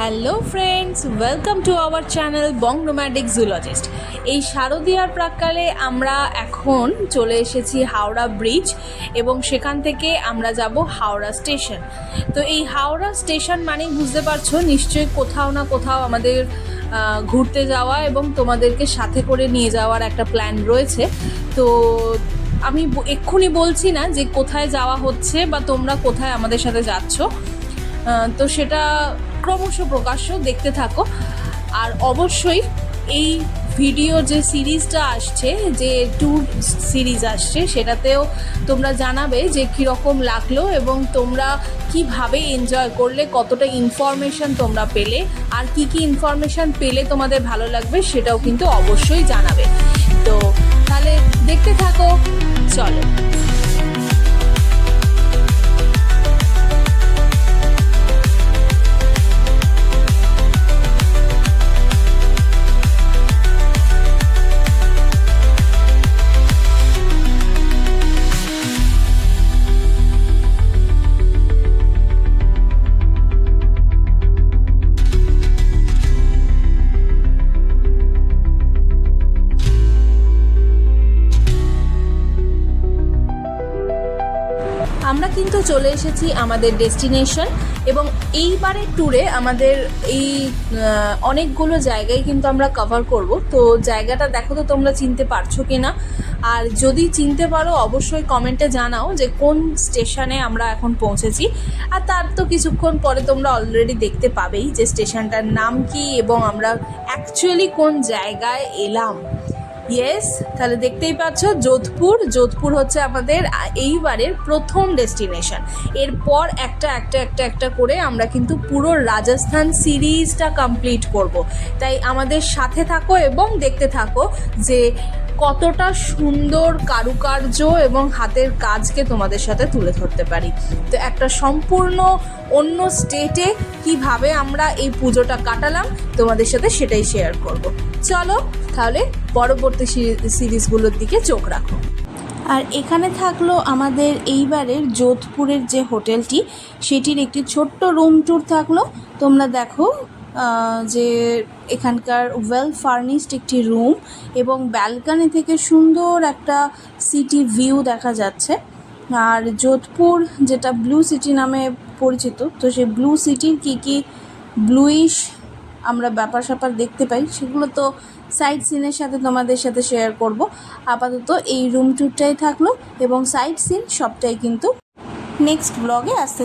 Hello friends, welcome to our channel bong nomadic zoologist. এই শারদীয়ার প্রাক্কালে আমরা এখন চলে এসেছি হাওড়া ব্রিজ এবং সেখান থেকে আমরা যাব হাওড়া স্টেশন। তো এই হাওড়া স্টেশন মানেই বুঝতে পারছো নিশ্চয়ই কোথাও না কোথাও আমাদের ঘুরতে যাওয়া এবং তোমাদেরকে সাথে করে নিয়ে যাওয়ার একটা প্ল্যান রয়েছে। তো আমি এক্ষুনি বলছি না যে কোথায় যাওয়া হচ্ছে বা তোমরা কোথায় আমাদের সাথে যাচ্ছ, তো সেটা ক্রমশ প্রকাশ্য, দেখতে থাকো। আর অবশ্যই এই ভিডিও যে সিরিজটা আসছে, যে ট্যুর সিরিজ আসছে, সেটাতেও তোমরা জানাবে যে কীরকম লাগলো এবং তোমরা কিভাবে এনজয় করলে, কতটা ইনফরমেশান তোমরা পেলে, আর কি কি ইনফরমেশান পেলে তোমাদের ভালো লাগবে সেটাও কিন্তু অবশ্যই জানাবে। তো তাহলে দেখতে থাকো, চলো। আমরা কিন্তু চলে এসেছি আমাদের ডেস্টিনেশন এবং এইবারের ট্যুরে আমাদের এই অনেকগুলো জায়গায় কিন্তু আমরা কভার করব। তো জায়গাটা দেখো তো তোমরা চিনতে পারছো কি না, আর যদি চিনতে পারো অবশ্যই কমেন্টে জানাও যে কোন স্টেশনে আমরা এখন পৌঁছেছি। আর তার তো কিছুক্ষণ পরে তোমরা অলরেডি দেখতে পাবেই যে স্টেশনটার নাম কি এবং আমরা অ্যাকচুয়ালি কোন জায়গায় এলাম। ইয়েস, তাহলে দেখতেই পাচ্ছ যোধপুর হচ্ছে আমাদের এইবারের প্রথম ডেস্টিনেশন। এরপর একটা করে আমরা কিন্তু পুরো রাজস্থান সিরিজটা কমপ্লিট করব। তাই আমাদের সাথে থাকো এবং দেখতে থাকো যে কতটা সুন্দর কারুকার্য এবং হাতের কাজকে তোমাদের সাথে তুলে ধরতে পারি। তো একটা সম্পূর্ণ অন্য স্টেটে কিভাবে আমরা এই পুজোটা কাটালাম তোমাদের সাথে সেটাই শেয়ার করব। চলো তাহলে পরবর্তী সিরিজগুলোর দিকে চোখ রাখো। আর এখানে থাকলো আমাদের এইবারের যোধপুরের যে হোটেলটি, সেটির একটি ছোট্ট রুম ট্যুর থাকলো। তোমরা দেখো যে এখানকার ওয়েল ফার্নিশড একটি রুম এবং ব্যালকনি থেকে সুন্দর একটা সিটি ভিউ দেখা যাচ্ছে। আর যোধপুর যেটা ব্লু সিটি নামে পরিচিত, তো সেই ব্লু সিটির কী ব্লুইশ আমরা ব্যাপার স্যাপার দেখতে পাই, সেগুলো তো সাইট সিনের সাথে তোমাদের সাথে শেয়ার করব। আপাতত এই রুম ট্যুরটাই থাকলো এবং সাইট সিন সবটাই কিন্তু নেক্সট ব্লগে আসতে